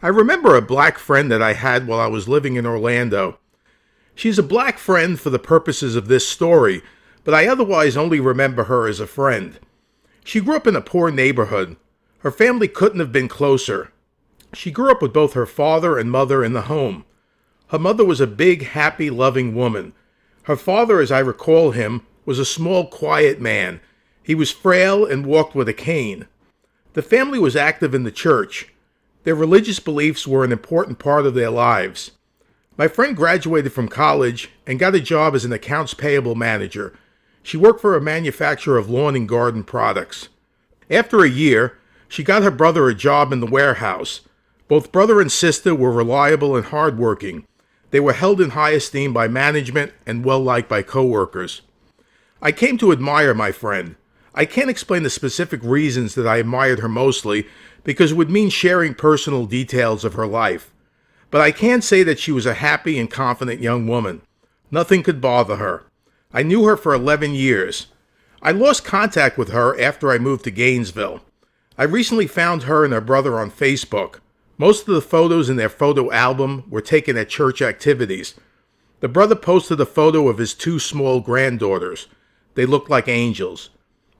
I remember a black friend that I had while I was living in Orlando. She's a black friend for the purposes of this story, but I otherwise only remember her as a friend. She grew up in a poor neighborhood. Her family couldn't have been closer. She grew up with both her father and mother in the home. Her mother was a big, happy, loving woman. Her father, as I recall him, was a small, quiet man. He was frail and walked with a cane. The family was active in the church. Their religious beliefs were an important part of their lives. My friend graduated from college and got a job as an accounts payable manager. She worked for a manufacturer of lawn and garden products. After a year, she got her brother a job in the warehouse. Both brother and sister were reliable and hardworking. They were held in high esteem by management and well-liked by coworkers. I came to admire my friend. I can't explain the specific reasons that I admired her mostly, because it would mean sharing personal details of her life. But I can say that she was a happy and confident young woman. Nothing could bother her. I knew her for 11 years. I lost contact with her after I moved to Gainesville. I recently found her and her brother on Facebook. Most of the photos in their photo album were taken at church activities. The brother posted a photo of his 2 small granddaughters. They looked like angels.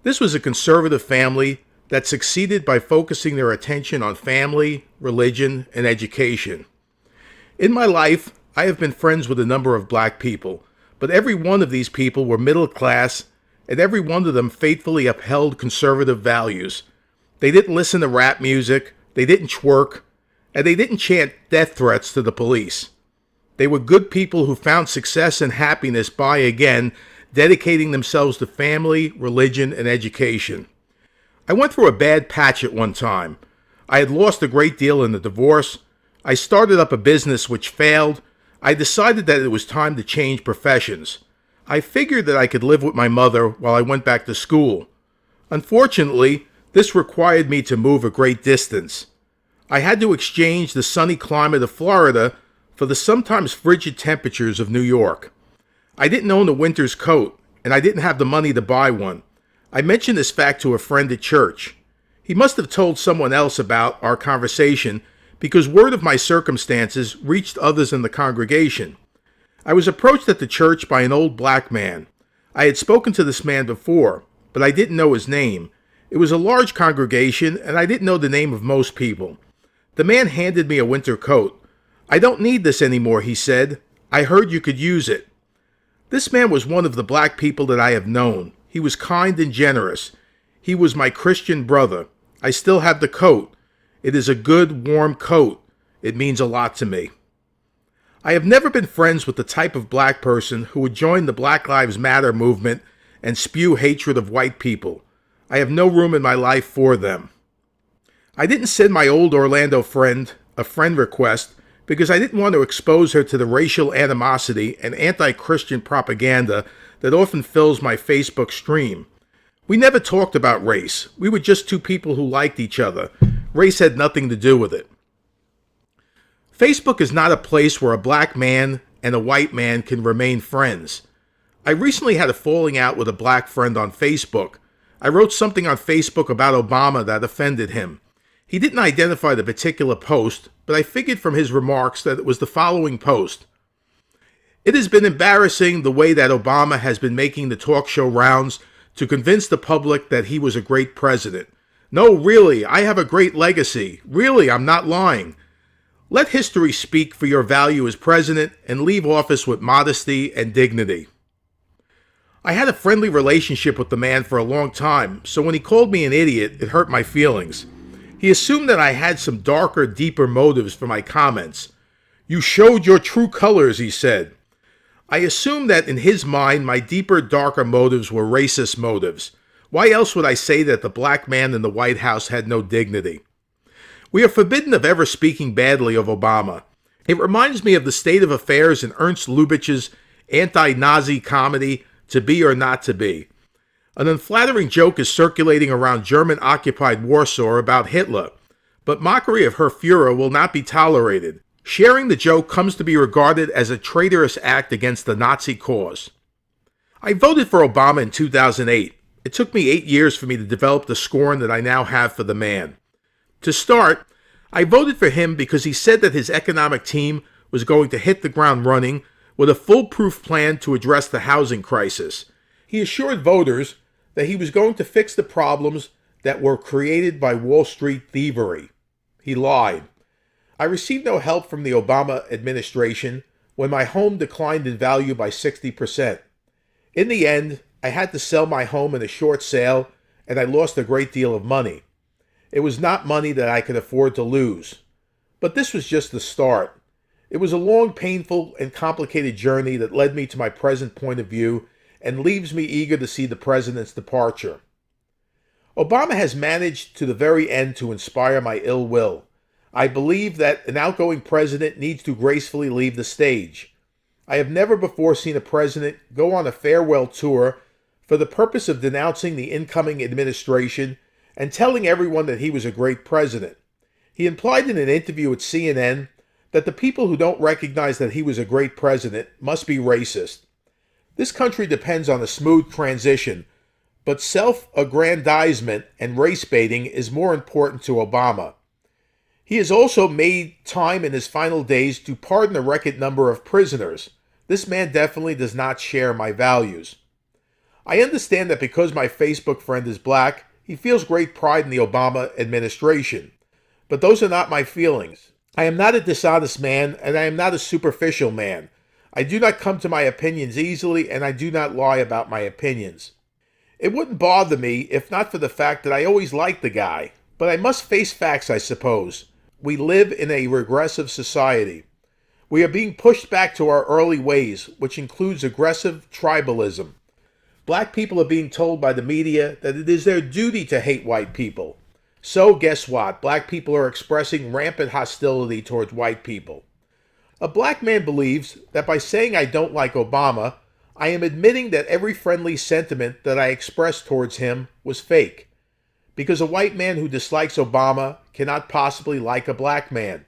This was a conservative family that succeeded by focusing their attention on family, religion, and education. In my life, I have been friends with a number of black people, but every one of these people were middle class, and every one of them faithfully upheld conservative values. They didn't listen to rap music, they didn't twerk, and they didn't chant death threats to the police. They were good people who found success and happiness by, again, dedicating themselves to family, religion, and education. I went through a bad patch at one time. I had lost a great deal in the divorce. I started up a business which failed. I decided that it was time to change professions. I figured that I could live with my mother while I went back to school. Unfortunately, this required me to move a great distance. I had to exchange the sunny climate of Florida for the sometimes frigid temperatures of New York. I didn't own a winter's coat, and I didn't have the money to buy one. I mentioned this fact to a friend at church. He must have told someone else about our conversation because word of my circumstances reached others in the congregation. I was approached at the church by an old black man. I had spoken to this man before, but I didn't know his name. It was a large congregation, and I didn't know the name of most people. The man handed me a winter coat. "I don't need this anymore," he said. "I heard you could use it." This man was one of the black people that I have known. He was kind and generous. He was my Christian brother. I still have the coat. It is a good, warm coat. It means a lot to me. I have never been friends with the type of black person who would join the Black Lives Matter movement and spew hatred of white people. I have no room in my life for them. I didn't send my old Orlando friend a friend request because I didn't want to expose her to the racial animosity and anti-Christian propaganda that often fills my Facebook stream. We never talked about race. We were just 2 people who liked each other. Race had nothing to do with it. Facebook is not a place where a black man and a white man can remain friends. I recently had a falling out with a black friend on Facebook. I wrote something on Facebook about Obama that offended him. He didn't identify the particular post, but I figured from his remarks that it was the following post. "It has been embarrassing the way that Obama has been making the talk show rounds to convince the public that he was a great president. No, really, I have a great legacy. Really, I'm not lying. Let history speak for your value as president and leave office with modesty and dignity." I had a friendly relationship with the man for a long time, so when he called me an idiot, it hurt my feelings. He assumed that I had some darker, deeper motives for my comments. "You showed your true colors," he said. I assumed that in his mind, my deeper, darker motives were racist motives. Why else would I say that the black man in the White House had no dignity? We are forbidden of ever speaking badly of Obama. It reminds me of the state of affairs in Ernst Lubitsch's anti-Nazi comedy, To Be or Not to Be. An unflattering joke is circulating around German-occupied Warsaw about Hitler, but mockery of Herr Führer will not be tolerated. Sharing the joke comes to be regarded as a traitorous act against the Nazi cause. I voted for Obama in 2008. It took me 8 years for me to develop the scorn that I now have for the man. To start, I voted for him because he said that his economic team was going to hit the ground running with a foolproof plan to address the housing crisis. He assured voters that he was going to fix the problems that were created by Wall Street thievery. He lied. I received no help from the Obama administration when my home declined in value by 60%. In the end, I had to sell my home in a short sale, and I lost a great deal of money. It was not money that I could afford to lose. But this was just the start. It was a long, painful, and complicated journey that led me to my present point of view and leaves me eager to see the president's departure. Obama has managed to the very end to inspire my ill will. I believe that an outgoing president needs to gracefully leave the stage. I have never before seen a president go on a farewell tour for the purpose of denouncing the incoming administration and telling everyone that he was a great president. He implied in an interview at CNN that the people who don't recognize that he was a great president must be racist. This country depends on a smooth transition, but self-aggrandizement and race baiting is more important to Obama. He has also made time in his final days to pardon a record number of prisoners. This man definitely does not share my values. I understand that because my Facebook friend is black, he feels great pride in the Obama administration. But those are not my feelings. I am not a dishonest man, and I am not a superficial man. I do not come to my opinions easily, and I do not lie about my opinions. It wouldn't bother me if not for the fact that I always liked the guy. But I must face facts, I suppose. We live in a regressive society. We are being pushed back to our early ways, which includes aggressive tribalism. Black people are being told by the media that it is their duty to hate white people. So guess what? Black people are expressing rampant hostility towards white people. A black man believes that by saying I don't like Obama, I am admitting that every friendly sentiment that I expressed towards him was fake. Because a white man who dislikes Obama cannot possibly like a black man.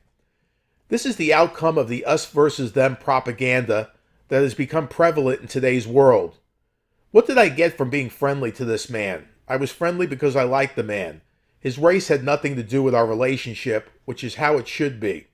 This is the outcome of the us versus them propaganda that has become prevalent in today's world. What did I get from being friendly to this man? I was friendly because I liked the man. His race had nothing to do with our relationship, which is how it should be.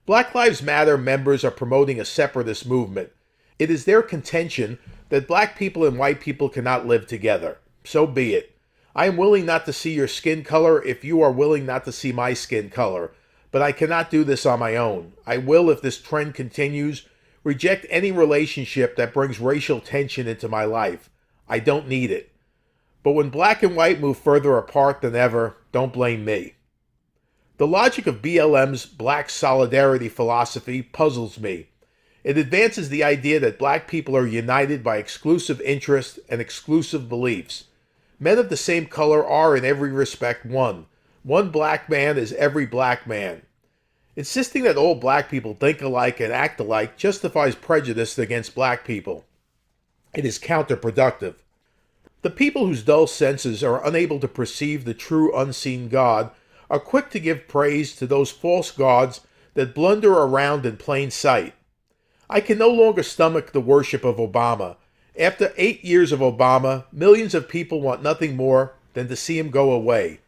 Black Lives Matter members are promoting a separatist movement. It is their contention that black people and white people cannot live together. So be it. I am willing not to see your skin color if you are willing not to see my skin color, but I cannot do this on my own. I will, if this trend continues, reject any relationship that brings racial tension into my life. I don't need it. But when black and white move further apart than ever, don't blame me. The logic of BLM's black solidarity philosophy puzzles me. It advances the idea that black people are united by exclusive interests and exclusive beliefs. Men of the same color are in every respect one. One black man is every black man. Insisting that all black people think alike and act alike justifies prejudice against black people. It is counterproductive. The people whose dull senses are unable to perceive the true unseen God are quick to give praise to those false gods that blunder around in plain sight. I can no longer stomach the worship of Obama. After 8 years of Obama, millions of people want nothing more than to see him go away.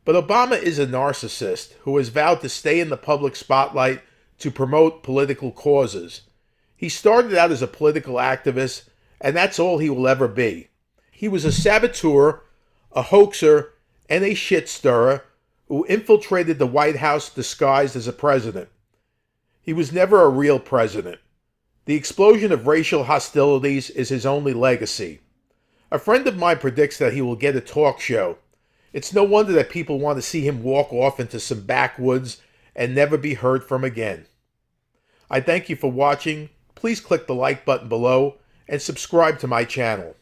But Obama is a narcissist who has vowed to stay in the public spotlight to promote political causes. He started out as a political activist, and that's all he will ever be. He was a saboteur, a hoaxer, and a shit stirrer who infiltrated the White House disguised as a president. He was never a real president. The explosion of racial hostilities is his only legacy. A friend of mine predicts that he will get a talk show. It's no wonder that people want to see him walk off into some backwoods and never be heard from again. I thank you for watching. Please click the like button below and subscribe to my channel.